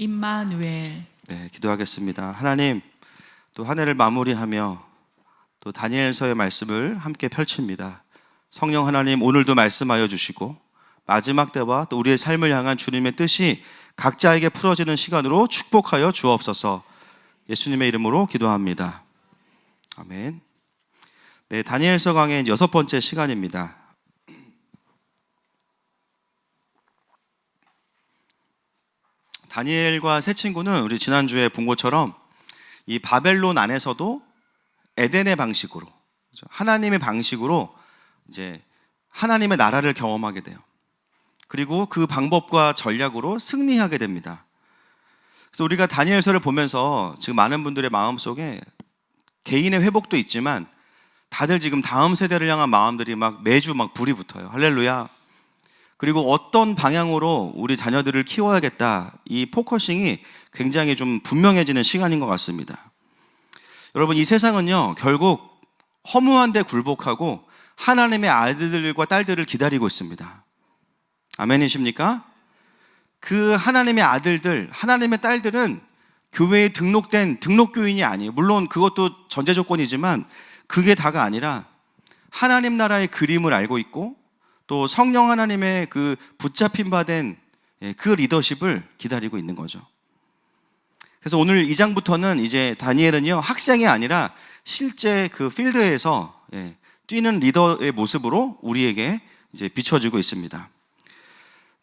임마누엘. 네, 기도하겠습니다. 하나님, 또 한 해를 마무리하며 또 다니엘서의 말씀을 함께 펼칩니다. 성령 하나님, 오늘도 말씀하여 주시고 마지막 때와 또 우리의 삶을 향한 주님의 뜻이 각자에게 풀어지는 시간으로 축복하여 주옵소서. 예수님의 이름으로 기도합니다. 아멘. 네, 다니엘서 강의 6번째 시간입니다. 다니엘과 세 친구는 우리 지난주에 본 것처럼 이 바벨론 안에서도 에덴의 방식으로, 하나님의 방식으로 이제 하나님의 나라를 경험하게 돼요. 그리고 그 방법과 전략으로 승리하게 됩니다. 그래서 우리가 다니엘서를 보면서 지금 많은 분들의 마음속에 개인의 회복도 있지만 다들 지금 다음 세대를 향한 마음들이 매주 불이 붙어요. 할렐루야. 그리고 어떤 방향으로 우리 자녀들을 키워야겠다, 이 포커싱이 굉장히 좀 분명해지는 시간인 것 같습니다. 여러분, 이 세상은요 결국 허무한 데 굴복하고 하나님의 아들들과 딸들을 기다리고 있습니다. 아멘이십니까? 그 하나님의 아들들, 하나님의 딸들은 교회에 등록된 등록교인이 아니에요. 물론 그것도 전제 조건이지만 그게 다가 아니라 하나님 나라의 그림을 알고 있고 또 성령 하나님의 그 붙잡힌 바 된 그 리더십을 기다리고 있는 거죠. 그래서 오늘 2장부터는 이제 다니엘은요 학생이 아니라 실제 그 필드에서 뛰는 리더의 모습으로 우리에게 이제 비춰지고 있습니다.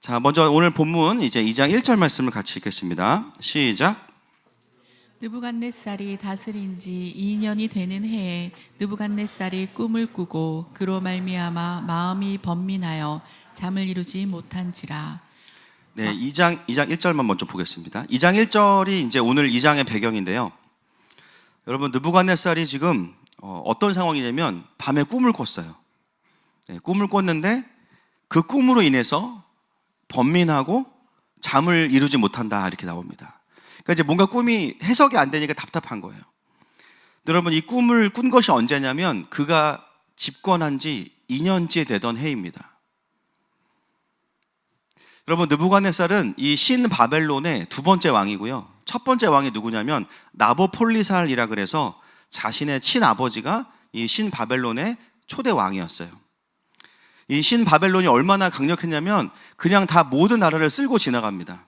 자, 먼저 오늘 본문 이제 2장 1절 말씀을 같이 읽겠습니다. 시작. 느부갓네살이 다스린 지 2년이 되는 해에 느부갓네살이 꿈을 꾸고 그로 말미암아 마음이 번민하여 잠을 이루지 못한지라. 네, 2장 1절만 먼저 보겠습니다. 2장 1절이 이제 오늘 2장의 배경인데요. 여러분, 느부갓네살이 지금 어떤 상황이냐면 밤에 꿈을 꿨어요. 꿈을 꿨는데 그 꿈으로 인해서 번민하고 잠을 이루지 못한다, 이렇게 나옵니다. 그러니까 이제 뭔가 꿈이 해석이 안 되니까 답답한 거예요. 여러분, 이 꿈을 꾼 것이 언제냐면 그가 집권한 지 2년째 되던 해입니다. 여러분, 느부갓네살은 이 신 바벨론의 두 번째 왕이고요. 첫 번째 왕이 누구냐면 나보폴리살이라 그래서 자신의 친아버지가 이 신 바벨론의 초대 왕이었어요. 이 신 바벨론이 얼마나 강력했냐면 그냥 다 모든 나라를 쓸고 지나갑니다.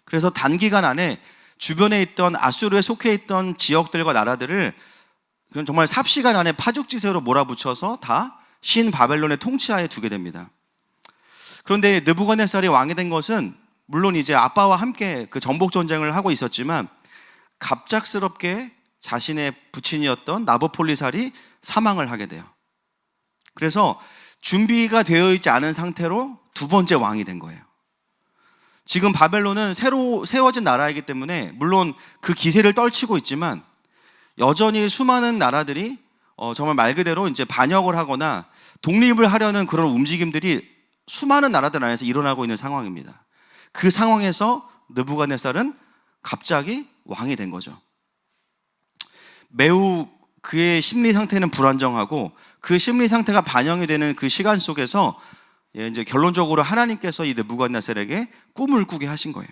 그래서 단기간 안에 주변에 있던 아수르에 속해 있던 지역들과 나라들을 그냥 정말 삽시간 안에 파죽지세로 몰아붙여서 다 신 바벨론의 통치하에 두게 됩니다. 그런데 느부갓네살이 왕이 된 것은 물론 이제 아빠와 함께 그 정복 전쟁을 하고 있었지만 갑작스럽게 자신의 부친이었던 나보폴리살이 사망을 하게 돼요. 그래서 준비가 되어 있지 않은 상태로 두 번째 왕이 된 거예요. 지금 바벨론은 새로 세워진 나라이기 때문에 물론 그 기세를 떨치고 있지만 여전히 수많은 나라들이 정말 말 그대로 이제 반역을 하거나 독립을 하려는 그런 움직임들이 수많은 나라들 안에서 일어나고 있는 상황입니다. 그 상황에서 느부갓네살은 갑자기 왕이 된 거죠. 매우 그의 심리 상태는 불안정하고 그 심리 상태가 반영이 되는 그 시간 속에서 이제 결론적으로 하나님께서 이 느부갓네살에게 꿈을 꾸게 하신 거예요.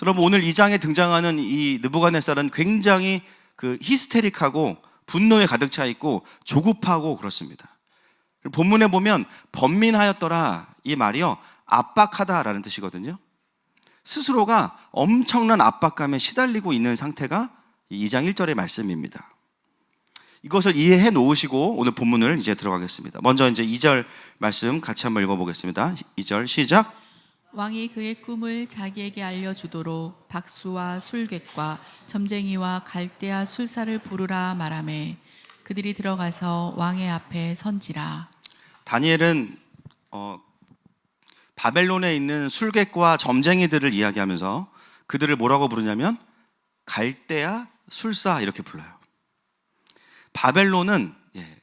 여러분, 오늘 2장에 등장하는 이 느부갓네살은 굉장히 그 히스테릭하고 분노에 가득 차 있고 조급하고 그렇습니다. 본문에 보면 번민하였더라, 이 말이요 압박하다라는 뜻이거든요. 스스로가 엄청난 압박감에 시달리고 있는 상태가 2장 1절의 말씀입니다. 이것을 이해해 놓으시고 오늘 본문을 이제 들어가겠습니다. 먼저 이제 2절 말씀 같이 한번 읽어보겠습니다. 2절 시작. 왕이 그의 꿈을 자기에게 알려주도록 박수와 술객과 점쟁이와 갈대아 술사를 부르라 말하매 그들이 들어가서 왕의 앞에 선지라. 다니엘은 바벨론에 있는 술객과 점쟁이들을 이야기하면서 그들을 뭐라고 부르냐면 갈대아 술사, 이렇게 불러요. 바벨론은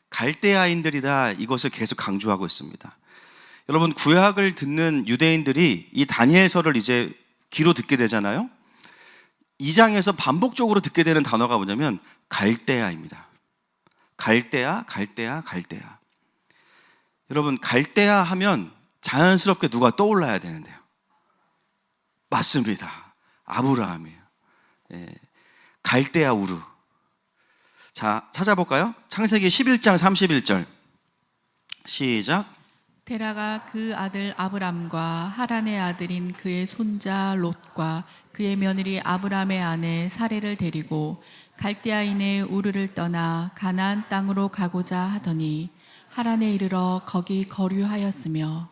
갈대아인들이다, 이것을 계속 강조하고 있습니다. 여러분, 구약을 듣는 유대인들이 이 다니엘서를 이제 귀로 듣게 되잖아요. 2장에서 반복적으로 듣게 되는 단어가 뭐냐면 갈대아입니다. 갈대아, 갈대아, 갈대아. 여러분, 갈대아 하면 자연스럽게 누가 떠올라야 되는데요. 맞습니다. 아브라함이에요. 갈대아 우르. 자, 찾아볼까요? 창세기 11장 31절. 시작. 데라가 그 아들 아브람과 하란의 아들인 그의 손자 롯과 그의 며느리 아브람의 아내 사레를 데리고 갈대아인의 우르를 떠나 가나안 땅으로 가고자 하더니 하란에 이르러 거기 거류하였으며.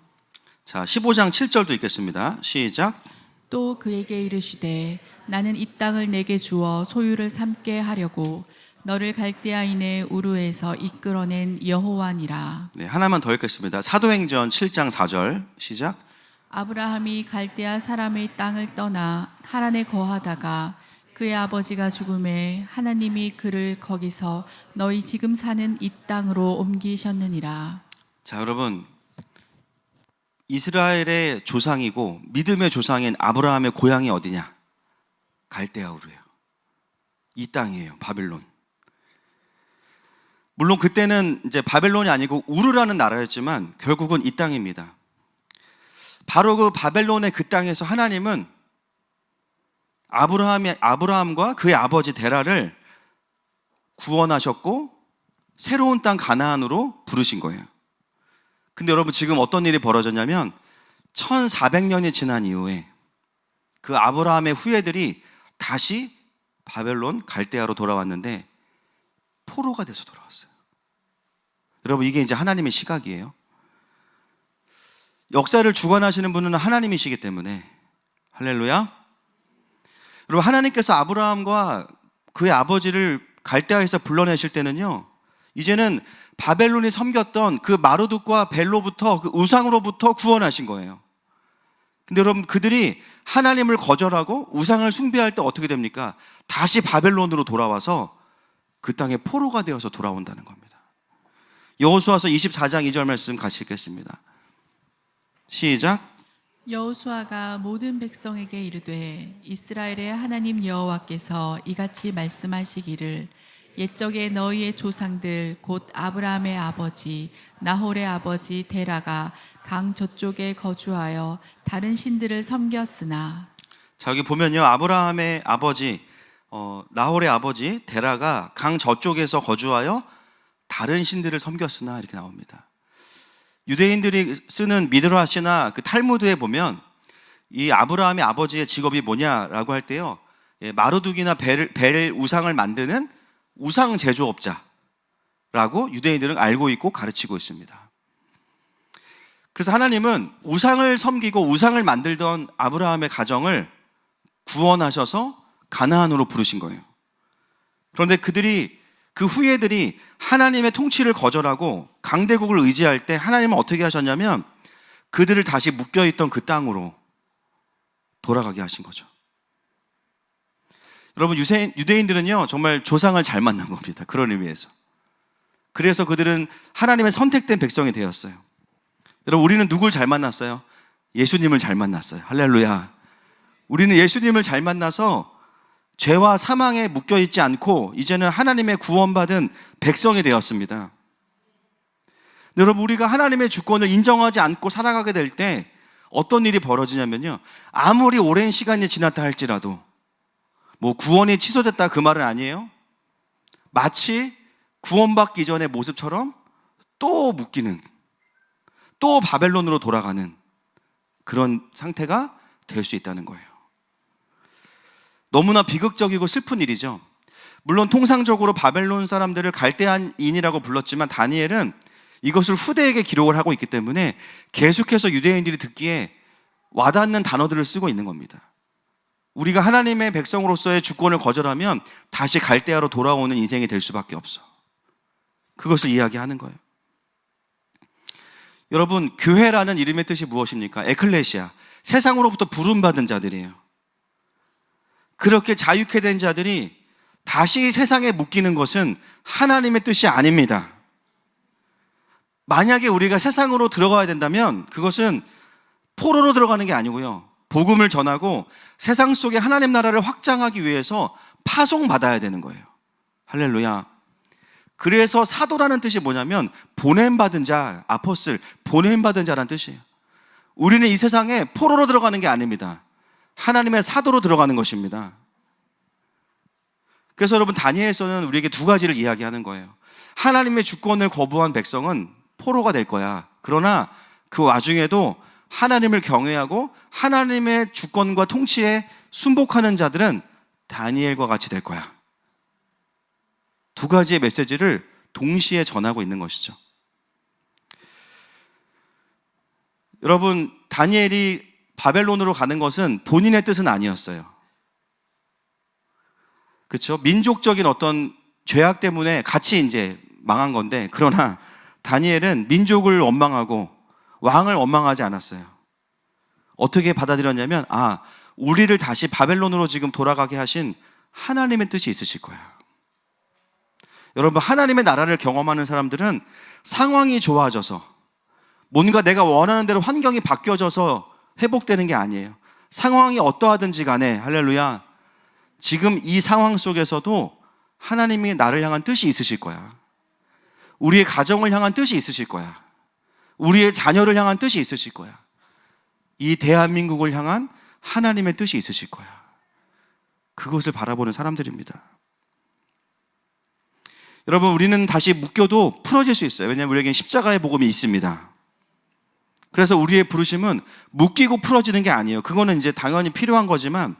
자, 15장 7절도 읽겠습니다. 시작. 또 그에게 이르시되 나는 이 땅을 내게 주어 소유를 삼게 하려고 너를 갈대아인의 우르에서 이끌어낸 여호와니라. 네, 하나만 더 읽겠습니다. 사도행전 7장 4절. 시작. 아브라함이 갈대아 사람의 땅을 떠나 하란에 거하다가 그의 아버지가 죽음에 하나님이 그를 거기서 너희 지금 사는 이 땅으로 옮기셨느니라. 자, 여러분, 이스라엘의 조상이고 믿음의 조상인 아브라함의 고향이 어디냐? 갈대아 우르예요. 이 땅이에요. 바벨론. 물론 그때는 이제 바벨론이 아니고 우르라는 나라였지만 결국은 이 땅입니다. 바로 그 바벨론의 그 땅에서 하나님은 아브라함과 그의 아버지 데라를 구원하셨고 새로운 땅 가나안으로 부르신 거예요. 근데 여러분, 지금 어떤 일이 벌어졌냐면 1400년이 지난 이후에 그 아브라함의 후예들이 다시 바벨론 갈대아로 돌아왔는데 포로가 돼서 돌아왔어요. 여러분, 이게 이제 하나님의 시각이에요. 역사를 주관하시는 분은 하나님이시기 때문에. 할렐루야. 여러분, 하나님께서 아브라함과 그의 아버지를 갈대아에서 불러내실 때는요, 이제는 바벨론이 섬겼던 그 마르둑과 벨로부터, 그 우상으로부터 구원하신 거예요. 근데 여러분, 그들이 하나님을 거절하고 우상을 숭배할 때 어떻게 됩니까? 다시 바벨론으로 돌아와서 그 땅에 포로가 되어서 돌아온다는 겁니다. 여호수아서 24장 2절 말씀 같이 읽겠습니다. 시작. 여호수아가 모든 백성에게 이르되 이스라엘의 하나님 여호와께서 이같이 말씀하시기를 옛적에 너희의 조상들 곧 아브라함의 아버지 나홀의 아버지 데라가 강 저쪽에 거주하여 다른 신들을 섬겼으나. 자, 여기 보면요, 아브라함의 아버지 나홀의 아버지 데라가 강 저쪽에서 거주하여 다른 신들을 섬겼으나 이렇게 나옵니다. 유대인들이 쓰는 미드라시나 그 탈무드에 보면 이 아브라함의 아버지의 직업이 뭐냐라고 할 때요, 마르둑이나 벨 우상을 만드는 우상 제조업자라고 유대인들은 알고 있고 가르치고 있습니다. 그래서 하나님은 우상을 섬기고 우상을 만들던 아브라함의 가정을 구원하셔서 가나안으로 부르신 거예요. 그런데 그 후예들이 하나님의 통치를 거절하고 강대국을 의지할 때 하나님은 어떻게 하셨냐면 그들을 다시 묶여있던 그 땅으로 돌아가게 하신 거죠. 여러분, 유대인들은요, 정말 조상을 잘 만난 겁니다. 그런 의미에서. 그래서 그들은 하나님의 선택된 백성이 되었어요. 여러분, 우리는 누굴 잘 만났어요? 예수님을 잘 만났어요. 할렐루야. 우리는 예수님을 잘 만나서 죄와 사망에 묶여있지 않고 이제는 하나님의 구원받은 백성이 되었습니다. 여러분, 우리가 하나님의 주권을 인정하지 않고 살아가게 될 때 어떤 일이 벌어지냐면요, 아무리 오랜 시간이 지났다 할지라도 뭐 구원이 취소됐다 그 말은 아니에요. 마치 구원받기 전의 모습처럼 또 묶이는, 또 바벨론으로 돌아가는 그런 상태가 될 수 있다는 거예요. 너무나 비극적이고 슬픈 일이죠. 물론 통상적으로 바벨론 사람들을 갈대아인이라고 불렀지만 다니엘은 이것을 후대에게 기록을 하고 있기 때문에 계속해서 유대인들이 듣기에 와닿는 단어들을 쓰고 있는 겁니다. 우리가 하나님의 백성으로서의 주권을 거절하면 다시 갈대아로 돌아오는 인생이 될 수밖에 없어. 그것을 이야기하는 거예요. 여러분, 교회라는 이름의 뜻이 무엇입니까? 에클레시아, 세상으로부터 부름받은 자들이에요. 그렇게 자유케 된 자들이 다시 세상에 묶이는 것은 하나님의 뜻이 아닙니다. 만약에 우리가 세상으로 들어가야 된다면 그것은 포로로 들어가는 게 아니고요, 복음을 전하고 세상 속에 하나님 나라를 확장하기 위해서 파송받아야 되는 거예요. 할렐루야. 그래서 사도라는 뜻이 뭐냐면 보냄받은 자, 아포슬, 보냄받은 자라는 뜻이에요. 우리는 이 세상에 포로로 들어가는 게 아닙니다. 하나님의 사도로 들어가는 것입니다. 그래서 여러분, 다니엘서는 우리에게 두 가지를 이야기하는 거예요. 하나님의 주권을 거부한 백성은 포로가 될 거야. 그러나 그 와중에도 하나님을 경외하고 하나님의 주권과 통치에 순복하는 자들은 다니엘과 같이 될 거야. 두 가지의 메시지를 동시에 전하고 있는 것이죠. 여러분, 다니엘이 바벨론으로 가는 것은 본인의 뜻은 아니었어요. 그렇죠? 민족적인 어떤 죄악 때문에 같이 이제 망한 건데, 그러나 다니엘은 민족을 원망하고 왕을 원망하지 않았어요. 어떻게 받아들였냐면, 우리를 다시 바벨론으로 지금 돌아가게 하신 하나님의 뜻이 있으실 거야. 여러분, 하나님의 나라를 경험하는 사람들은 상황이 좋아져서, 뭔가 내가 원하는 대로 환경이 바뀌어져서 회복되는 게 아니에요. 상황이 어떠하든지 간에, 할렐루야, 지금 이 상황 속에서도 하나님이 나를 향한 뜻이 있으실 거야. 우리의 가정을 향한 뜻이 있으실 거야. 우리의 자녀를 향한 뜻이 있으실 거야. 이 대한민국을 향한 하나님의 뜻이 있으실 거야. 그것을 바라보는 사람들입니다. 여러분, 우리는 다시 묶여도 풀어질 수 있어요. 왜냐하면 우리에게는 십자가의 복음이 있습니다. 그래서 우리의 부르심은 묶이고 풀어지는 게 아니에요. 그거는 이제 당연히 필요한 거지만,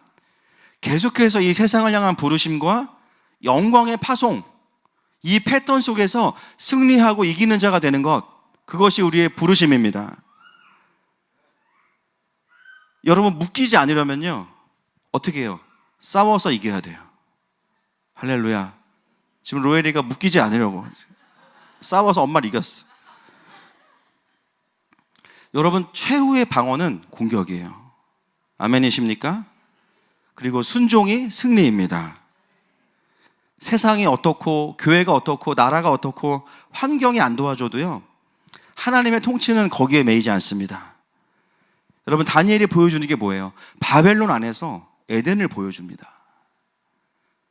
계속해서 이 세상을 향한 부르심과 영광의 파송, 이 패턴 속에서 승리하고 이기는 자가 되는 것, 그것이 우리의 부르심입니다. 여러분, 묶이지 않으려면요, 어떻게 해요? 싸워서 이겨야 돼요. 할렐루야. 지금 로엘이가 묶이지 않으려고 싸워서 엄마를 이겼어. 여러분, 최후의 방어는 공격이에요. 아멘이십니까? 그리고 순종이 승리입니다. 세상이 어떻고 교회가 어떻고 나라가 어떻고 환경이 안 도와줘도요, 하나님의 통치는 거기에 매이지 않습니다. 여러분, 다니엘이 보여주는 게 뭐예요? 바벨론 안에서 에덴을 보여줍니다.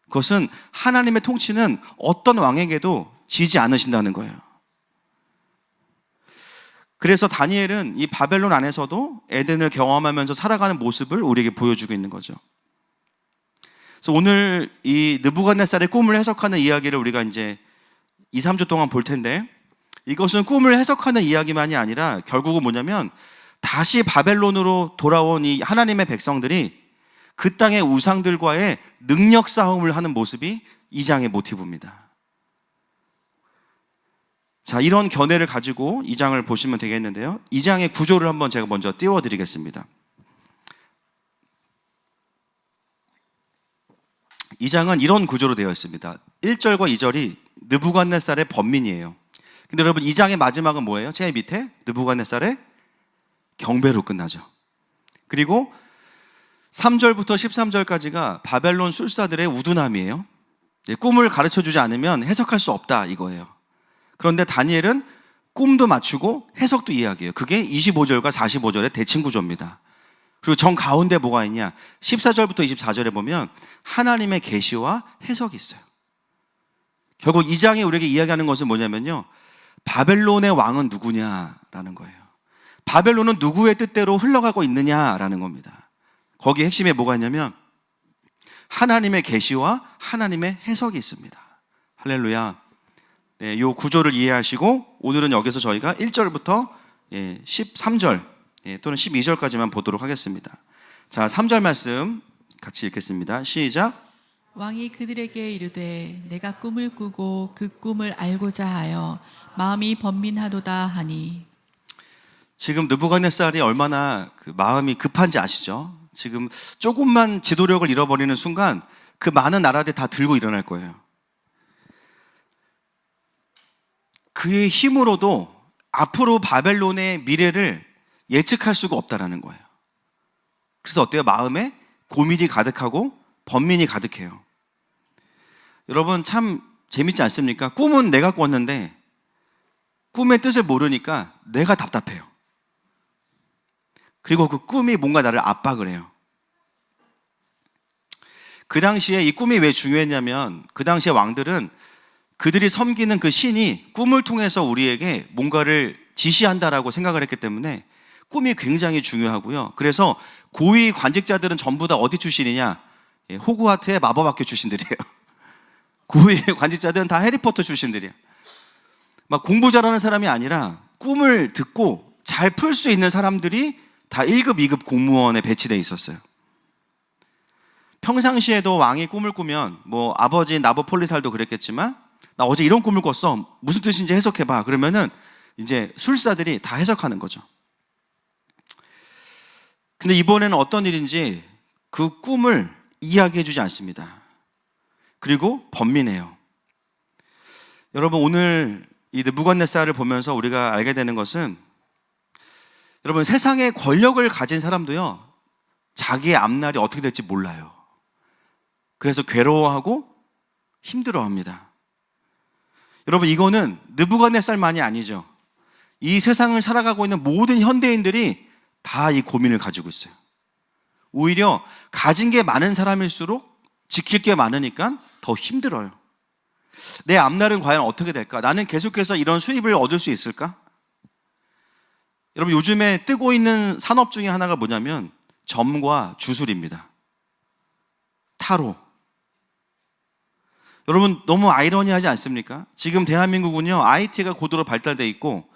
그것은 하나님의 통치는 어떤 왕에게도 지지 않으신다는 거예요. 그래서 다니엘은 이 바벨론 안에서도 에덴을 경험하면서 살아가는 모습을 우리에게 보여주고 있는 거죠. 그래서 오늘 이 느부갓네살의 꿈을 해석하는 이야기를 우리가 이제 2, 3주 동안 볼 텐데, 이것은 꿈을 해석하는 이야기만이 아니라 결국은 뭐냐면, 다시 바벨론으로 돌아온 이 하나님의 백성들이 그 땅의 우상들과의 능력 싸움을 하는 모습이 이 장의 모티브입니다. 자, 이런 견해를 가지고 이 장을 보시면 되겠는데요, 이 장의 구조를 한번 제가 먼저 띄워드리겠습니다. 이 장은 이런 구조로 되어 있습니다. 1절과 2절이 느부갓네살의 번민이에요. 근데 여러분, 이 장의 마지막은 뭐예요? 제일 밑에 느부갓네살의 경배로 끝나죠. 그리고 3절부터 13절까지가 바벨론 술사들의 우둔함이에요. 꿈을 가르쳐주지 않으면 해석할 수 없다, 이거예요. 그런데 다니엘은 꿈도 맞추고 해석도 이야기해요. 그게 25절과 45절의 대칭 구조입니다. 그리고 정 가운데 뭐가 있냐? 14절부터 24절에 보면 하나님의 계시와 해석이 있어요. 결국 이 장이 우리에게 이야기하는 것은 뭐냐면요, 바벨론의 왕은 누구냐라는 거예요. 바벨론은 누구의 뜻대로 흘러가고 있느냐라는 겁니다. 거기에 핵심에 뭐가 있냐면 하나님의 계시와 하나님의 해석이 있습니다. 할렐루야. 네, 이 구조를 이해하시고 오늘은 여기서 저희가 1절부터 13절 또는 12절까지만 보도록 하겠습니다. 자, 3절 말씀 같이 읽겠습니다. 시작. 왕이 그들에게 이르되 내가 꿈을 꾸고 그 꿈을 알고자 하여 마음이 번민하도다 하니. 지금 느부갓네살이 얼마나 그 마음이 급한지 아시죠? 지금 조금만 지도력을 잃어버리는 순간 그 많은 나라들 다 들고 일어날 거예요. 그의 힘으로도 앞으로 바벨론의 미래를 예측할 수가 없다라는 거예요. 그래서 어때요? 마음에 고민이 가득하고 번민이 가득해요. 여러분, 참 재밌지 않습니까? 꿈은 내가 꿨는데 꿈의 뜻을 모르니까 내가 답답해요. 그리고 그 꿈이 뭔가 나를 압박을 해요. 그 당시에 이 꿈이 왜 중요했냐면, 그 당시에 왕들은 그들이 섬기는 그 신이 꿈을 통해서 우리에게 뭔가를 지시한다라고 생각을 했기 때문에 꿈이 굉장히 중요하고요. 그래서 고위 관직자들은 전부 다 어디 출신이냐? 호그와트의 마법학교 출신들이에요. 고위 관직자들은 다 해리포터 출신들이에요. 막 공부 잘하는 사람이 아니라 꿈을 듣고 잘 풀 수 있는 사람들이 다 1급, 2급 공무원에 배치되어 있었어요. 평상시에도 왕이 꿈을 꾸면 뭐 아버지 나보폴리살도 그랬겠지만 나 어제 이런 꿈을 꿨어. 무슨 뜻인지 해석해봐. 그러면은 이제 술사들이 다 해석하는 거죠. 근데 이번에는 어떤 일인지 그 꿈을 이야기해주지 않습니다. 그리고 번민해요. 여러분, 오늘 이 느부갓네살을 보면서 우리가 알게 되는 것은, 여러분, 세상의 권력을 가진 사람도요, 자기의 앞날이 어떻게 될지 몰라요. 그래서 괴로워하고 힘들어합니다. 여러분, 이거는 느부갓네살만이 아니죠. 이 세상을 살아가고 있는 모든 현대인들이 다 이 고민을 가지고 있어요. 오히려 가진 게 많은 사람일수록 지킬 게 많으니까 더 힘들어요. 내 앞날은 과연 어떻게 될까? 나는 계속해서 이런 수입을 얻을 수 있을까? 여러분, 요즘에 뜨고 있는 산업 중에 하나가 뭐냐면 점과 주술입니다. 타로. 여러분, 너무 아이러니하지 않습니까? 지금 대한민국은요, IT가 고도로 발달되어 있고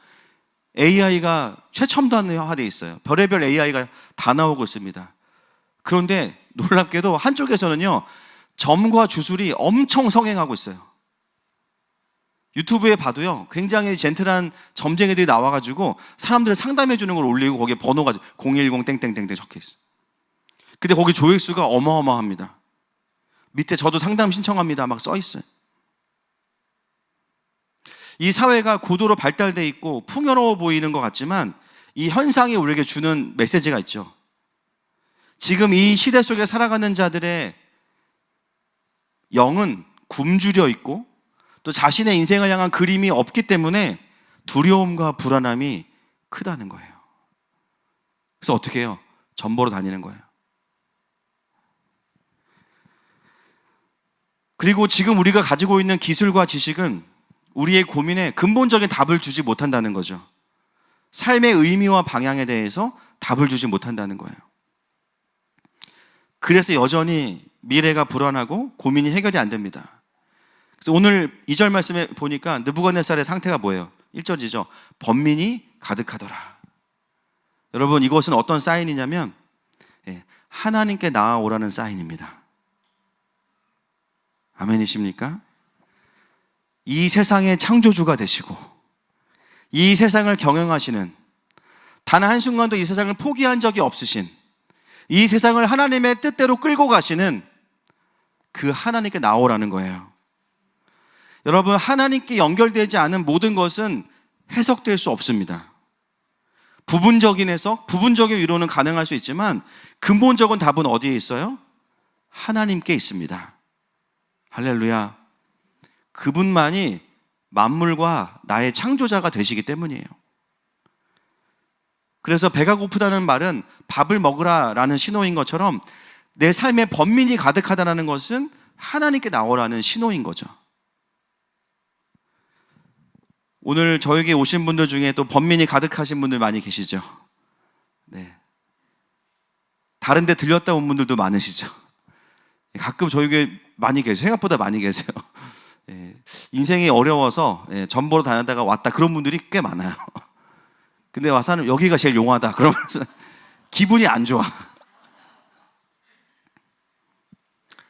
AI가 최첨단화되어 있어요. 별의별 AI가 다 나오고 있습니다. 그런데 놀랍게도 한쪽에서는요, 점과 주술이 엄청 성행하고 있어요. 유튜브에 봐도요, 굉장히 젠틀한 점쟁이들이 나와가지고 사람들을 상담해 주는 걸 올리고 거기에 번호가 010 땡땡땡땡 적혀 있어요. 근데 거기 조회수가 어마어마합니다. 밑에 저도 상담 신청합니다 막 써 있어요. 이 사회가 고도로 발달돼 있고 풍요로워 보이는 것 같지만 이 현상이 우리에게 주는 메시지가 있죠. 지금 이 시대 속에 살아가는 자들의 영은 굶주려 있고 또 자신의 인생을 향한 그림이 없기 때문에 두려움과 불안함이 크다는 거예요. 그래서 어떻게 해요? 점 보러 다니는 거예요. 그리고 지금 우리가 가지고 있는 기술과 지식은 우리의 고민에 근본적인 답을 주지 못한다는 거죠. 삶의 의미와 방향에 대해서 답을 주지 못한다는 거예요. 그래서 여전히 미래가 불안하고 고민이 해결이 안 됩니다. 그래서 오늘 2절 말씀에 보니까 느부갓네살의 상태가 뭐예요? 1절이죠. 번민이 가득하더라. 여러분, 이것은 어떤 사인이냐면 하나님께 나아오라는 사인입니다. 아멘이십니까? 이 세상의 창조주가 되시고 이 세상을 경영하시는, 단 한순간도 이 세상을 포기한 적이 없으신, 이 세상을 하나님의 뜻대로 끌고 가시는 그 하나님께 나오라는 거예요. 여러분, 하나님께 연결되지 않은 모든 것은 해석될 수 없습니다. 부분적인 해석, 부분적인 위로는 가능할 수 있지만 근본적인 답은 어디에 있어요? 하나님께 있습니다. 할렐루야. 그분만이 만물과 나의 창조자가 되시기 때문이에요. 그래서 배가 고프다는 말은 밥을 먹으라라는 신호인 것처럼 내 삶에 번민이 가득하다는 것은 하나님께 나오라는 신호인 거죠. 오늘 저에게 오신 분들 중에 또 번민이 가득하신 분들 많이 계시죠? 네. 다른 데 들렸다 온 분들도 많으시죠? 가끔 저에게 많이 계세요. 생각보다 많이 계세요. 인생이 어려워서 점 보러 다녔다가 왔다 그런 분들이 꽤 많아요. 근데 와서는 여기가 제일 용하다 그러면서 기분이 안 좋아.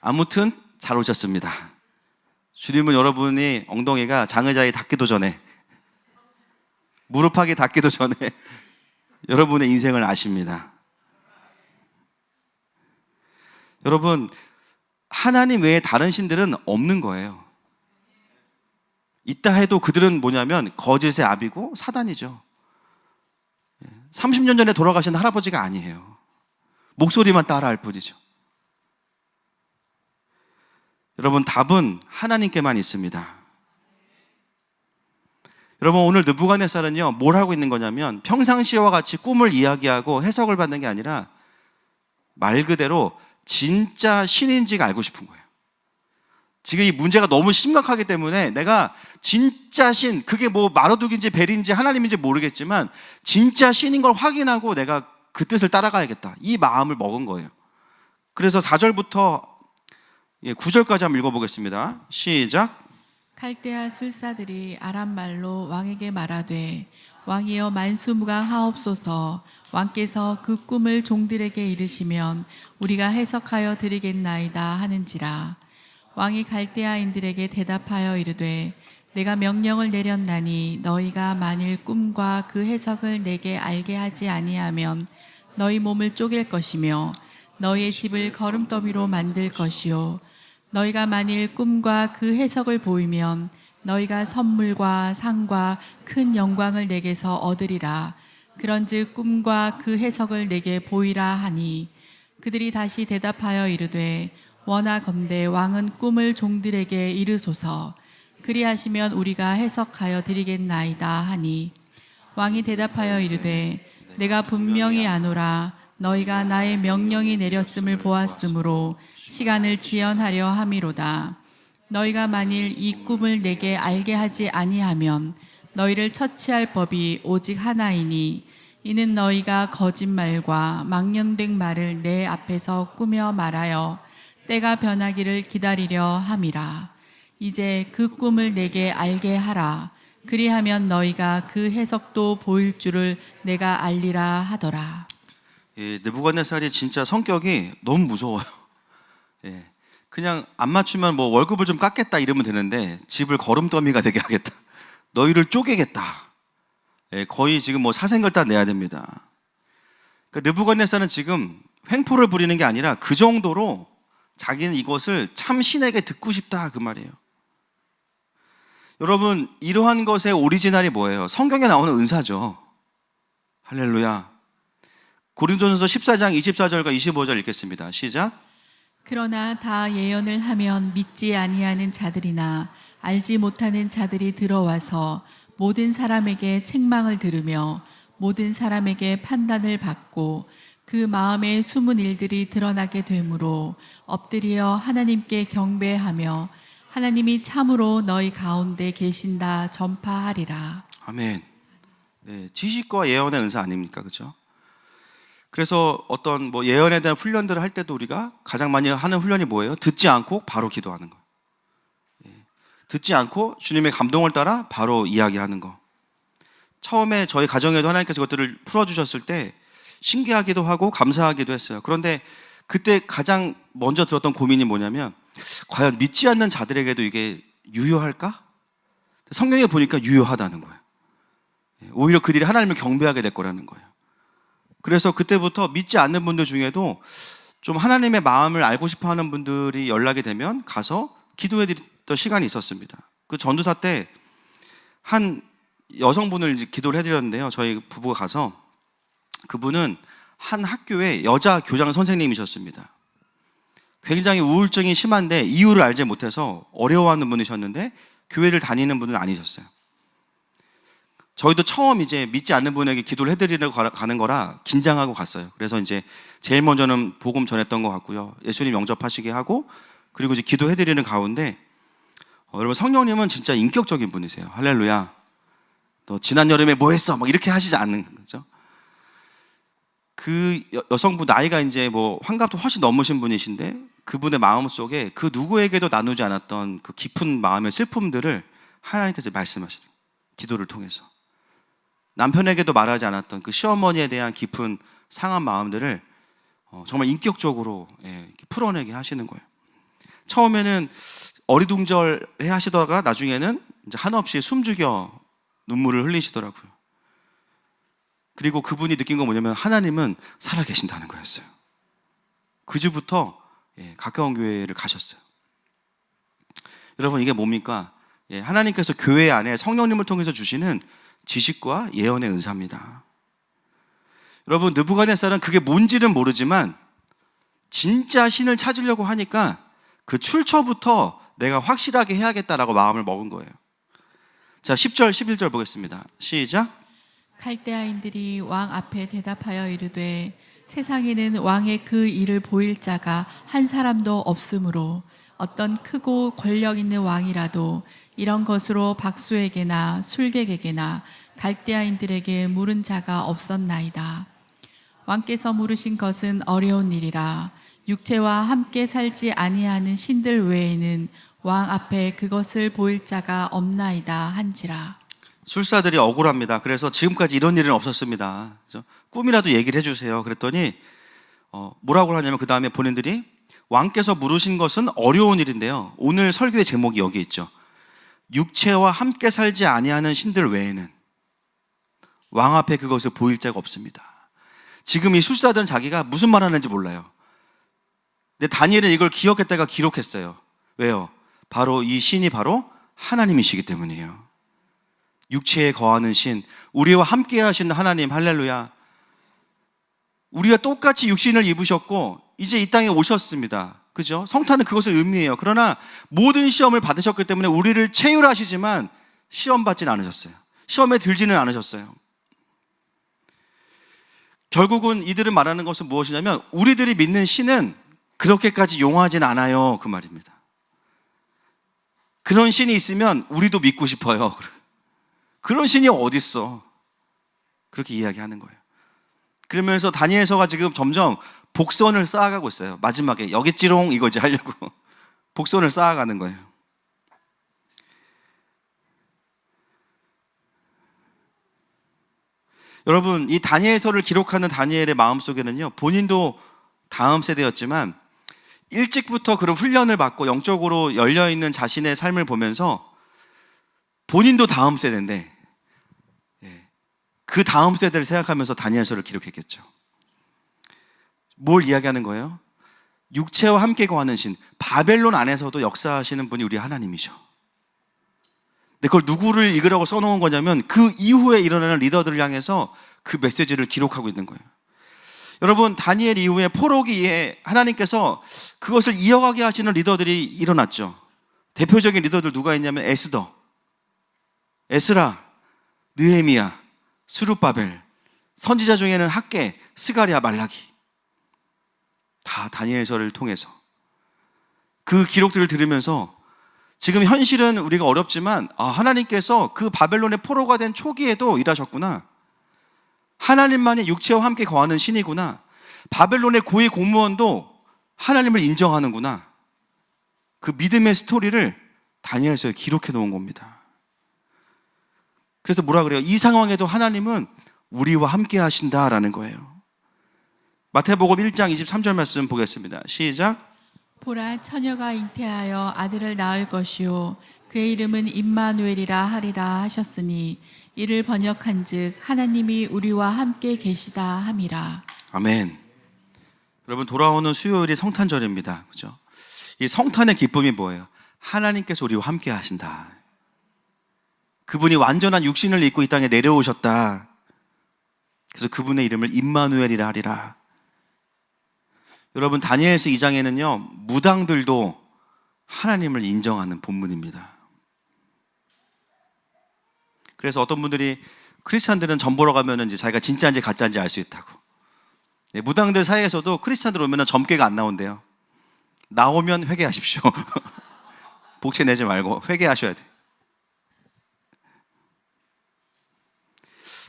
아무튼 잘 오셨습니다. 주님은 여러분이 엉덩이가 장의자에 닿기도 전에, 무릎하게 닿기도 전에 여러분의 인생을 아십니다. 여러분, 하나님 외에 다른 신들은 없는 거예요. 있다 해도 그들은 뭐냐면 거짓의 아비고 사단이죠. 30년 전에 돌아가신 할아버지가 아니에요. 목소리만 따라할 뿐이죠. 여러분, 답은 하나님께만 있습니다. 여러분, 오늘 느부갓네살은요, 뭘 하고 있는 거냐면 평상시와 같이 꿈을 이야기하고 해석을 받는 게 아니라 말 그대로 진짜 신인지가 알고 싶은 거예요. 지금 이 문제가 너무 심각하기 때문에 내가 진짜 신, 그게 뭐 마르둑인지 벨인지 하나님인지 모르겠지만 진짜 신인 걸 확인하고 내가 그 뜻을 따라가야겠다. 이 마음을 먹은 거예요. 그래서 4절부터 9절까지 한번 읽어보겠습니다. 시작. 갈대아 술사들이 아람 말로 왕에게 말하되 왕이여 만수무강하옵소서. 왕께서 그 꿈을 종들에게 이르시면 우리가 해석하여 드리겠나이다 하는지라. 왕이 갈대아인들에게 대답하여 이르되 내가 명령을 내렸나니 너희가 만일 꿈과 그 해석을 내게 알게 하지 아니하면 너희 몸을 쪼갤 것이며 너희의 집을 거름더미로 만들 것이요 너희가 만일 꿈과 그 해석을 보이면 너희가 선물과 상과 큰 영광을 내게서 얻으리라. 그런즉 꿈과 그 해석을 내게 보이라 하니 그들이 다시 대답하여 이르되 원하건대 왕은 꿈을 종들에게 이르소서. 그리하시면 우리가 해석하여 드리겠나이다 하니 왕이 대답하여 이르되 내가 분명히 아노라. 너희가 나의 명령이 내렸음을 보았으므로 시간을 지연하려 함이로다. 너희가 만일 이 꿈을 내게 알게 하지 아니하면 너희를 처치할 법이 오직 하나이니 이는 너희가 거짓말과 망령된 말을 내 앞에서 꾸며 말하여 때가 변하기를 기다리려 함이라. 이제 그 꿈을 내게 알게 하라. 그리하면 너희가 그 해석도 보일 줄을 내가 알리라 하더라. 느부갓네살이 진짜 성격이 너무 무서워요. 그냥 안 맞추면 뭐 월급을 좀 깎겠다 이러면 되는데 집을 거름더미가 되게 하겠다. 너희를 쪼개겠다. 거의 지금 뭐 사생결단 내야 됩니다. 그러니까 느부갓네살은 지금 횡포를 부리는 게 아니라 그 정도로 자기는 이것을 참 신에게 듣고 싶다 그 말이에요. 여러분, 이러한 것의 오리지널이 뭐예요? 성경에 나오는 은사죠. 할렐루야. 고린도전서 14장 24절과 25절 읽겠습니다. 시작. 그러나 다 예언을 하면 믿지 아니하는 자들이나 알지 못하는 자들이 들어와서 모든 사람에게 책망을 들으며 모든 사람에게 판단을 받고 그 마음에 숨은 일들이 드러나게 되므로 엎드려 하나님께 경배하며 하나님이 참으로 너희 가운데 계신다 전파하리라. 아멘. 지식과 예언의 은사 아닙니까? 그렇죠? 그래서 어떤 뭐 예언에 대한 훈련들을 할 때도 우리가 가장 많이 하는 훈련이 뭐예요? 듣지 않고 바로 기도하는 거. 듣지 않고 주님의 감동을 따라 바로 이야기하는 거. 처음에 저희 가정에도 하나님께서 그것들을 풀어주셨을 때 신기하기도 하고 감사하기도 했어요. 그런데 그때 가장 먼저 들었던 고민이 뭐냐면 과연 믿지 않는 자들에게도 이게 유효할까? 성경에 보니까 유효하다는 거예요. 오히려 그들이 하나님을 경배하게 될 거라는 거예요. 그래서 그때부터 믿지 않는 분들 중에도 좀 하나님의 마음을 알고 싶어 하는 분들이 연락이 되면 가서 기도해 드렸던 시간이 있었습니다. 그 전도사 때 한 여성분을 이제 기도를 해드렸는데요. 저희 부부가 가서 그분은 한 학교의 여자 교장 선생님이셨습니다. 굉장히 우울증이 심한데 이유를 알지 못해서 어려워하는 분이셨는데 교회를 다니는 분은 아니셨어요. 저희도 처음 이제 믿지 않는 분에게 기도를 해드리려고 가는 거라 긴장하고 갔어요. 그래서 이제 제일 먼저는 복음 전했던 것 같고요. 예수님 영접하시게 하고 그리고 이제 기도해드리는 가운데 여러분 성령님은 진짜 인격적인 분이세요. 할렐루야. 너 지난 여름에 뭐 했어? 막 이렇게 하시지 않는 거죠. 그 여성분 나이가 이제 뭐 환갑도 훨씬 넘으신 분이신데 그분의 마음 속에 그 누구에게도 나누지 않았던 그 깊은 마음의 슬픔들을 하나님께서 말씀하시는 기도를 통해서 남편에게도 말하지 않았던 그 시어머니에 대한 깊은 상한 마음들을 정말 인격적으로 이렇게 풀어내게 하시는 거예요. 처음에는 어리둥절해 하시다가 나중에는 이제 한없이 숨죽여 눈물을 흘리시더라고요. 그리고 그분이 느낀 건 뭐냐면 하나님은 살아계신다는 거였어요. 그 주부터 가까운 교회를 가셨어요. 여러분 이게 뭡니까? 하나님께서 교회 안에 성령님을 통해서 주시는 지식과 예언의 은사입니다. 여러분 느부갓네살은 그게 뭔지는 모르지만 진짜 신을 찾으려고 하니까 그 출처부터 내가 확실하게 해야겠다라고 마음을 먹은 거예요. 자 10절 11절 보겠습니다. 시작. 갈대아인들이 왕 앞에 대답하여 이르되 세상에는 왕의 그 일을 보일 자가 한 사람도 없으므로 어떤 크고 권력 있는 왕이라도 이런 것으로 박수에게나 술객에게나 갈대아인들에게 물은 자가 없었나이다. 왕께서 물으신 것은 어려운 일이라. 육체와 함께 살지 아니하는 신들 외에는 왕 앞에 그것을 보일 자가 없나이다 한지라. 술사들이 억울합니다. 그래서 지금까지 이런 일은 없었습니다. 그래서 꿈이라도 얘기를 해주세요. 그랬더니 뭐라고 하냐면 그 다음에 본인들이 왕께서 물으신 것은 어려운 일인데요. 오늘 설교의 제목이 여기 있죠. 육체와 함께 살지 아니하는 신들 외에는 왕 앞에 그것을 보일 자가 없습니다. 지금 이 술사들은 자기가 무슨 말 하는지 몰라요. 근데 다니엘은 이걸 기억했다가 기록했어요. 왜요? 바로 이 신이 바로 하나님이시기 때문이에요. 육체에 거하는 신, 우리와 함께 하시는 하나님, 할렐루야. 우리가 똑같이 육신을 입으셨고 이제 이 땅에 오셨습니다. 그죠? 성탄은 그것을 의미해요. 그러나 모든 시험을 받으셨기 때문에 우리를 체휼하시지만 시험 받지는 않으셨어요. 시험에 들지는 않으셨어요. 결국은 이들은 말하는 것은 무엇이냐면 우리들이 믿는 신은 그렇게까지 용하진 않아요, 그 말입니다. 그런 신이 있으면 우리도 믿고 싶어요. 그런 신이 어딨어? 그렇게 이야기하는 거예요. 그러면서 다니엘서가 지금 점점 복선을 쌓아가고 있어요. 마지막에 여기찌롱 이거지 하려고 복선을 쌓아가는 거예요. 여러분, 이 다니엘서를 기록하는 다니엘의 마음속에는요, 본인도 다음 세대였지만 일찍부터 그런 훈련을 받고 영적으로 열려있는 자신의 삶을 보면서 본인도 다음 세대인데 그 다음 세대를 생각하면서 다니엘서를 기록했겠죠. 뭘 이야기하는 거예요? 육체와 함께 거하는 신, 바벨론 안에서도 역사하시는 분이 우리 하나님이죠. 근데 그걸 누구를 읽으라고 써놓은 거냐면 그 이후에 일어나는 리더들을 향해서 그 메시지를 기록하고 있는 거예요. 여러분, 다니엘 이후에 포로기에 하나님께서 그것을 이어가게 하시는 리더들이 일어났죠. 대표적인 리더들 누가 있냐면 에스더, 에스라, 느헤미야, 스룹바벨, 선지자 중에는 학개, 스가랴, 말라기, 다 다니엘서를 통해서 그 기록들을 들으면서 지금 현실은 우리가 어렵지만 하나님께서 그 바벨론의 포로가 된 초기에도 일하셨구나. 하나님만이 육체와 함께 거하는 신이구나. 바벨론의 고위 공무원도 하나님을 인정하는구나. 그 믿음의 스토리를 다니엘서에 기록해 놓은 겁니다. 그래서 뭐라 그래요? 이 상황에도 하나님은 우리와 함께 하신다라는 거예요. 마태복음 1장 23절 말씀 보겠습니다. 시작. 보라, 처녀가 잉태하여 아들을 낳을 것이요 그의 이름은 임마누엘이라 하리라 하셨으니 이를 번역한즉 하나님이 우리와 함께 계시다 함이라. 아멘. 여러분, 돌아오는 수요일이 성탄절입니다. 그죠? 이 성탄의 기쁨이 뭐예요? 하나님께서 우리와 함께 하신다. 그분이 완전한 육신을 입고 이 땅에 내려오셨다. 그래서 그분의 이름을 임마누엘이라 하리라. 여러분, 다니엘서 2장에는요 무당들도 하나님을 인정하는 본문입니다. 그래서 어떤 분들이 크리스찬들은 점 보러 가면 이제 자기가 진짜인지 가짜인지 알 수 있다고. 무당들 사이에서도 크리스찬들 오면 점괘가 안 나온대요. 나오면 회개하십시오. 복채 내지 말고 회개하셔야 돼.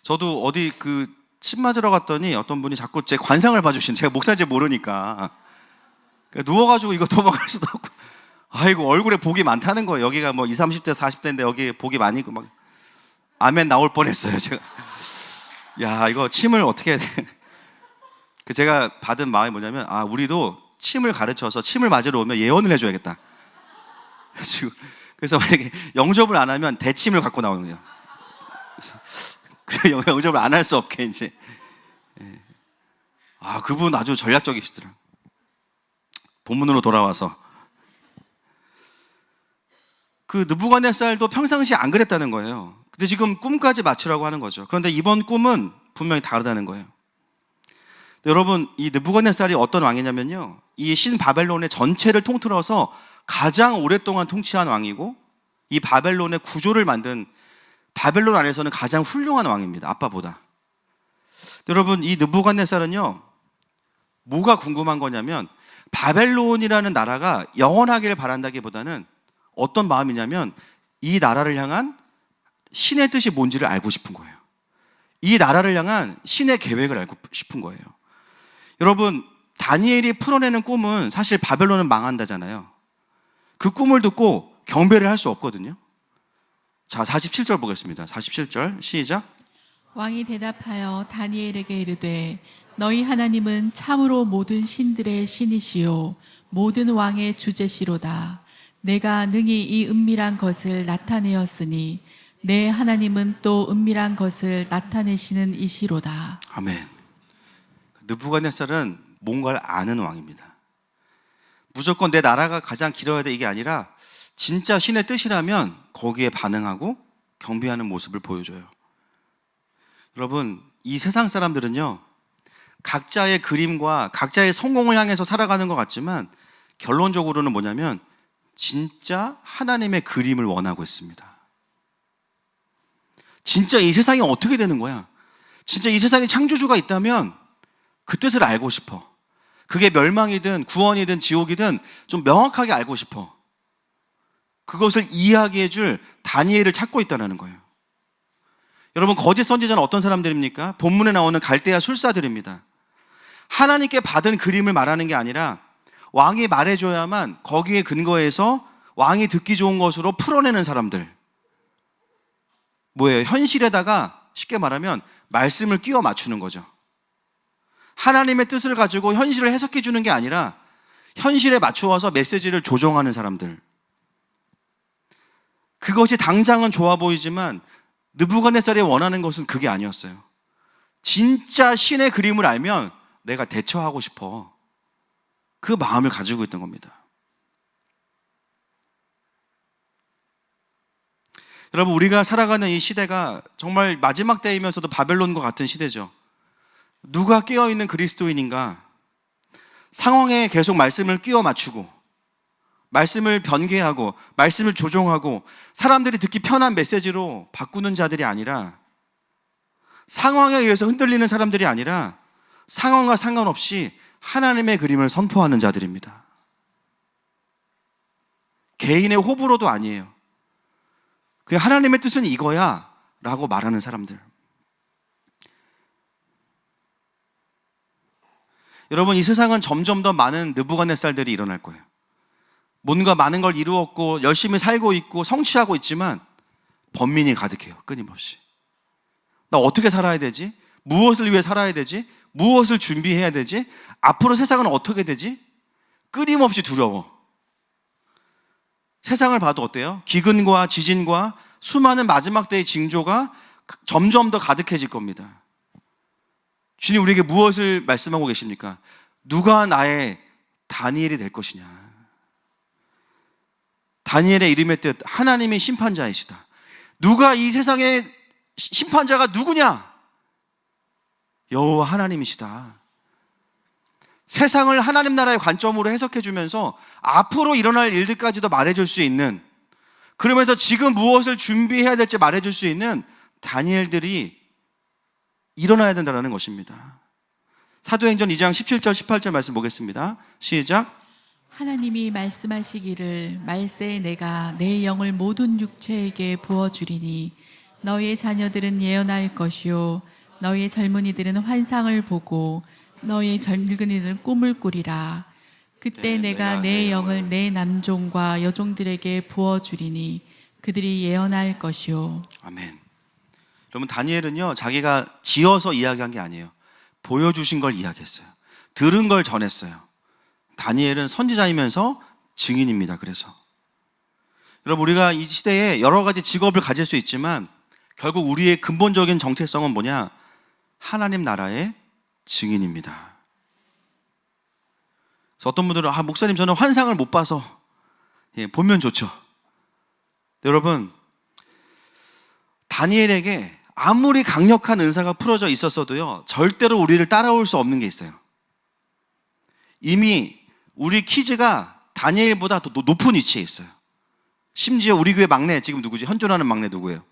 저도 어디 침 맞으러 갔더니 어떤 분이 자꾸 제 관상을 봐주시는, 제가 목사인지 모르니까 누워가지고 이거 도망갈 수도 없고, 아이고 얼굴에 복이 많다는 거예요. 여기가 뭐 20, 30대 40대인데 여기 복이 많이 있고 막 아멘 나올 뻔했어요. 제가 야 이거 침을 어떻게 해야 돼? 제가 받은 마음이 뭐냐면 우리도 침을 가르쳐서 침을 맞으러 오면 예언을 해줘야겠다. 그래서 만약에 영접을 안 하면 대침을 갖고 나오는 거예요. 영접을 안 할 수 없게 이제. 그분 아주 전략적이시더라. 본문으로 돌아와서 그 느부갓네살도 평상시에 안 그랬다는 거예요. 근데 지금 꿈까지 맞추라고 하는 거죠. 그런데 이번 꿈은 분명히 다르다는 거예요. 여러분, 이 느부갓네살이 어떤 왕이냐면요, 이 신바벨론의 전체를 통틀어서 가장 오랫동안 통치한 왕이고 이 바벨론의 구조를 만든, 바벨론 안에서는 가장 훌륭한 왕입니다. 아빠보다. 여러분, 이 느부갓네살은요 뭐가 궁금한 거냐면 바벨론이라는 나라가 영원하기를 바란다기보다는 어떤 마음이냐면 이 나라를 향한 신의 뜻이 뭔지를 알고 싶은 거예요. 이 나라를 향한 신의 계획을 알고 싶은 거예요. 여러분, 다니엘이 풀어내는 꿈은 사실 바벨론은 망한다잖아요. 그 꿈을 듣고 경배를 할 수 없거든요. 자, 47절 보겠습니다. 47절 시작. 왕이 대답하여 다니엘에게 이르되 너희 하나님은 참으로 모든 신들의 신이시요 모든 왕의 주제시로다. 내가 능히 이 은밀한 것을 나타내었으니 내 하나님은 또 은밀한 것을 나타내시는 이시로다. 아멘. 느부갓네살은 뭔가를 아는 왕입니다. 무조건 내 나라가 가장 길어야 돼 이게 아니라 진짜 신의 뜻이라면 거기에 반응하고 경배하는 모습을 보여줘요. 여러분, 이 세상 사람들은요, 각자의 그림과 각자의 성공을 향해서 살아가는 것 같지만 결론적으로는 뭐냐면 진짜 하나님의 그림을 원하고 있습니다. 진짜 이 세상이 어떻게 되는 거야? 진짜 이 세상에 창조주가 있다면 그 뜻을 알고 싶어. 그게 멸망이든 구원이든 지옥이든 좀 명확하게 알고 싶어. 그것을 이해하게 해줄 다니엘을 찾고 있다는 거예요. 여러분, 거짓 선지자는 어떤 사람들입니까? 본문에 나오는 갈대아 술사들입니다. 하나님께 받은 그림을 말하는 게 아니라 왕이 말해줘야만 거기에 근거해서 왕이 듣기 좋은 것으로 풀어내는 사람들. 뭐예요? 현실에다가 쉽게 말하면 말씀을 끼워 맞추는 거죠. 하나님의 뜻을 가지고 현실을 해석해 주는 게 아니라 현실에 맞추어서 메시지를 조정하는 사람들. 그것이 당장은 좋아 보이지만 느부갓네살이 원하는 것은 그게 아니었어요. 진짜 신의 그림을 알면 내가 대처하고 싶어. 그 마음을 가지고 있던 겁니다. 여러분, 우리가 살아가는 이 시대가 정말 마지막 때이면서도 바벨론과 같은 시대죠. 누가 깨어있는 그리스도인인가? 상황에 계속 말씀을 끼워 맞추고 말씀을 변개하고 말씀을 조종하고 사람들이 듣기 편한 메시지로 바꾸는 자들이 아니라, 상황에 의해서 흔들리는 사람들이 아니라 상황과 상관없이 하나님의 그림을 선포하는 자들입니다. 개인의 호불호도 아니에요. 그 하나님의 뜻은 이거야 라고 말하는 사람들. 여러분, 이 세상은 점점 더 많은 느부갓네살들이 일어날 거예요. 뭔가 많은 걸 이루었고 열심히 살고 있고 성취하고 있지만 번민이 가득해요. 끊임없이. 나 어떻게 살아야 되지? 무엇을 위해 살아야 되지? 무엇을 준비해야 되지? 앞으로 세상은 어떻게 되지? 끊임없이 두려워. 세상을 봐도 어때요? 기근과 지진과 수많은 마지막 때의 징조가 점점 더 가득해질 겁니다. 주님 우리에게 무엇을 말씀하고 계십니까? 누가 나의 다니엘이 될 것이냐? 다니엘의 이름의 뜻, 하나님이 심판자이시다. 누가 이 세상의 심판자가 누구냐? 여호와 하나님이시다. 세상을 하나님 나라의 관점으로 해석해 주면서 앞으로 일어날 일들까지도 말해줄 수 있는, 그러면서 지금 무엇을 준비해야 될지 말해줄 수 있는 다니엘들이 일어나야 된다는 것입니다. 사도행전 2장 17절 18절 말씀 보겠습니다. 시작. 하나님이 말씀하시기를 말세에 내가 내 영을 모든 육체에게 부어주리니 너희의 자녀들은 예언할 것이요 너희의 젊은이들은 환상을 보고 너희의 젊은이들은 꿈을 꾸리라. 그때 내가 내 영을 내 남종과 여종들에게 부어주리니 그들이 예언할 것이요. 아멘. 여러분, 다니엘은요 자기가 지어서 이야기한 게 아니에요. 보여주신 걸 이야기했어요. 들은 걸 전했어요. 다니엘은 선지자이면서 증인입니다. 그래서 여러분, 우리가 이 시대에 여러 가지 직업을 가질 수 있지만 결국 우리의 근본적인 정체성은 뭐냐? 하나님 나라의 증인입니다. 그래서 어떤 분들은 목사님 저는 환상을 못 봐서 보면 좋죠. 여러분, 다니엘에게 아무리 강력한 은사가 풀어져 있었어도요 절대로 우리를 따라올 수 없는 게 있어요. 이미 우리 키즈가 다니엘보다 더 높은 위치에 있어요. 심지어 우리 교회 막내 지금 누구지? 현존하는 막내 누구예요?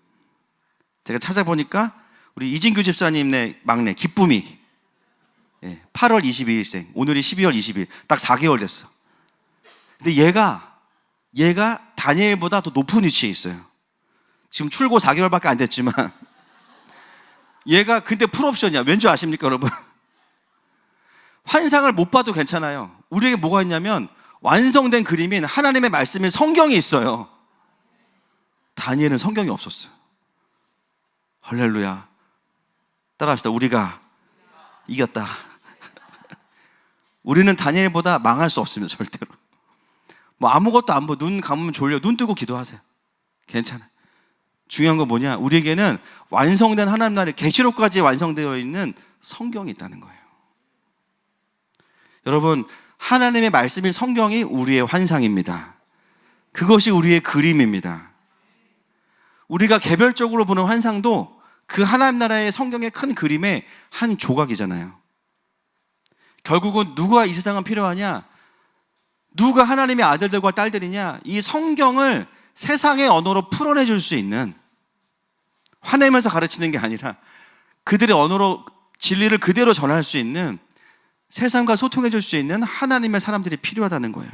제가 찾아보니까 우리 이진규 집사님의 막내 기쁨이 8월 22일생, 오늘이 12월 20일, 딱 4개월 됐어. 근데 얘가 다니엘보다 더 높은 위치에 있어요. 지금 출고 4개월밖에 안 됐지만 얘가 근데 풀옵션이야. 왠지 아십니까 여러분? 환상을 못 봐도 괜찮아요. 우리에게 뭐가 있냐면 완성된 그림인 하나님의 말씀인 성경이 있어요. 다니엘은 성경이 없었어요. 할렐루야. 따라합시다. 우리가 이겼다. 우리는 다니엘보다 망할 수 없습니다. 절대로. 뭐 아무것도 안 보고 눈 감으면 졸려. 눈 뜨고 기도하세요. 괜찮아요. 중요한 건 뭐냐? 우리에게는 완성된 하나님 나라의 계시록까지 완성되어 있는 성경이 있다는 거예요. 여러분, 하나님의 말씀인 성경이 우리의 환상입니다. 그것이 우리의 그림입니다. 우리가 개별적으로 보는 환상도 그 하나님 나라의 성경의 큰 그림의 한 조각이잖아요. 결국은 누가 이 세상은 필요하냐? 누가 하나님의 아들들과 딸들이냐? 이 성경을 세상의 언어로 풀어내 줄 수 있는, 화내면서 가르치는 게 아니라 그들의 언어로 진리를 그대로 전할 수 있는, 세상과 소통해 줄 수 있는 하나님의 사람들이 필요하다는 거예요.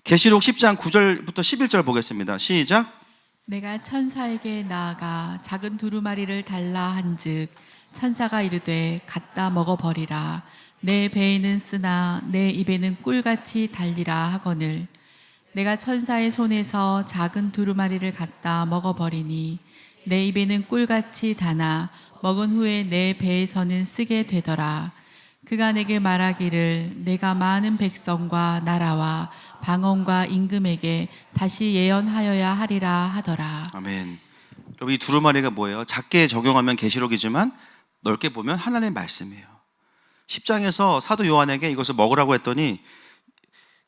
계시록 10장 9절부터 11절 보겠습니다. 시작. 내가 천사에게 나아가 작은 두루마리를 달라 한즉 천사가 이르되 갖다 먹어버리라. 내 배에는 쓰나 내 입에는 꿀같이 달리라 하거늘. 내가 천사의 손에서 작은 두루마리를 갖다 먹어버리니 내 입에는 꿀같이 다나 먹은 후에 내 배에서는 쓰게 되더라. 그가 내게 말하기를 내가 많은 백성과 나라와 방언과 임금에게 다시 예언하여야 하리라 하더라. 아멘. 여러분, 이 두루마리가 뭐예요? 작게 적용하면 계시록이지만 넓게 보면 하나님의 말씀이에요. 10장에서 사도 요한에게 이것을 먹으라고 했더니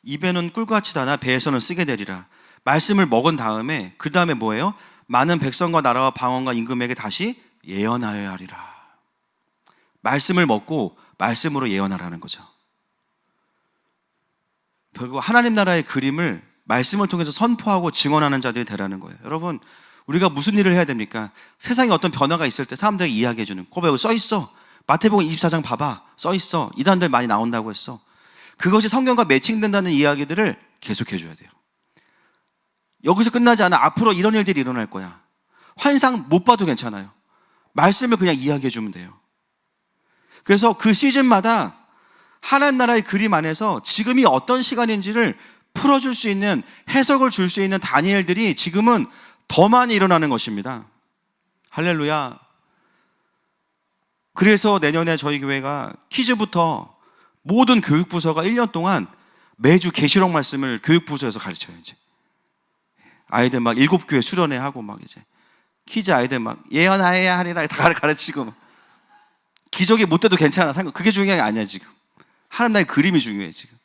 입에는 꿀같이 다나 배에서는 쓰게 되리라. 말씀을 먹은 다음에 그 다음에 뭐예요? 많은 백성과 나라와 방언과 임금에게 다시 예언하여야 하리라. 말씀을 먹고 말씀으로 예언하라는 거죠. 결국 하나님 나라의 그림을 말씀을 통해서 선포하고 증언하는 자들이 되라는 거예요. 여러분, 우리가 무슨 일을 해야 됩니까? 세상에 어떤 변화가 있을 때 사람들에게 이야기해주는, 거기 여기 써있어. 마태복음 24장 봐봐. 써있어. 이단들 많이 나온다고 했어. 그것이 성경과 매칭된다는 이야기들을 계속해줘야 돼요. 여기서 끝나지 않아. 앞으로 이런 일들이 일어날 거야. 환상 못 봐도 괜찮아요. 말씀을 그냥 이야기해주면 돼요. 그래서 그 시즌마다 하나님 나라의 그림 안에서 지금이 어떤 시간인지를 풀어줄 수 있는, 해석을 줄 수 있는 다니엘들이 지금은 더 많이 일어나는 것입니다. 할렐루야. 그래서 내년에 저희 교회가 퀴즈부터 모든 교육부서가 1년 동안 매주 계시록 말씀을 교육부서에서 가르쳐요. 이제 아이들 막 7교회 수련회 하고 막 이제 퀴즈 아이들 막 예언하여야 하리라 다 가르치고, 기적이 못 돼도 괜찮아. 그게 중요한 게 아니야. 지금 하나님 나라의 그림이 중요해. 지금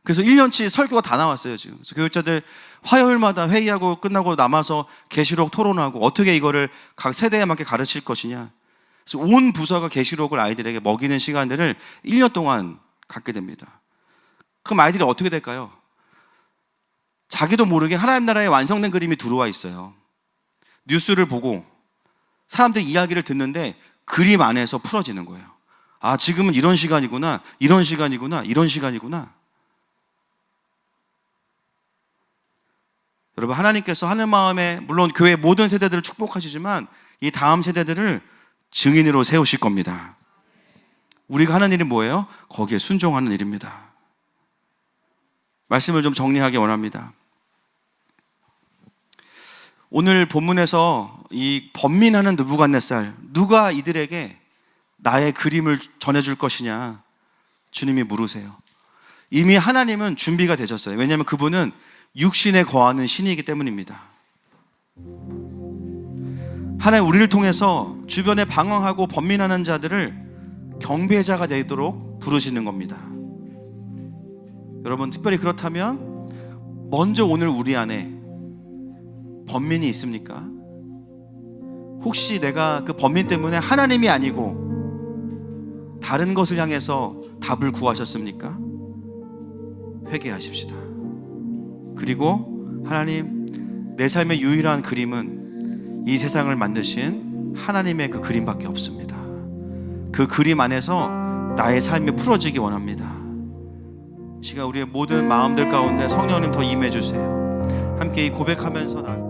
그래서 1년치 설교가 다 나왔어요. 지금 그래서 교육자들 화요일마다 회의하고 끝나고 남아서 계시록 토론하고 어떻게 이거를 각 세대에 맞게 가르칠 것이냐. 그래서 온 부서가 계시록을 아이들에게 먹이는 시간들을 1년 동안 갖게 됩니다. 그럼 아이들이 어떻게 될까요? 자기도 모르게 하나님 나라의 완성된 그림이 들어와 있어요. 뉴스를 보고 사람들이 이야기를 듣는데 그림 안에서 풀어지는 거예요. 아, 지금은 이런 시간이구나, 이런 시간이구나, 이런 시간이구나. 여러분, 하나님께서 하늘 마음에 물론 교회 모든 세대들을 축복하시지만 이 다음 세대들을 증인으로 세우실 겁니다. 우리가 하는 일이 뭐예요? 거기에 순종하는 일입니다. 말씀을 좀 정리하기 원합니다. 오늘 본문에서 이 번민하는 느부갓네살, 누가 이들에게 나의 그림을 전해줄 것이냐 주님이 물으세요. 이미 하나님은 준비가 되셨어요. 왜냐하면 그분은 육신에 거하는 신이기 때문입니다. 하나님 우리를 통해서 주변에 방황하고 번민하는 자들을 경배자가 되도록 부르시는 겁니다. 여러분, 특별히 그렇다면 먼저 오늘 우리 안에 번민이 있습니까? 혹시 내가 그 번민 때문에 하나님이 아니고 다른 것을 향해서 답을 구하셨습니까? 회개하십시다. 그리고 하나님, 내 삶의 유일한 그림은 이 세상을 만드신 하나님의 그 그림밖에 없습니다. 그 그림 안에서 나의 삶이 풀어지기 원합니다. 이 시간 우리의 모든 마음들 가운데 성령님 더 임해 주세요. 함께 이 고백하면서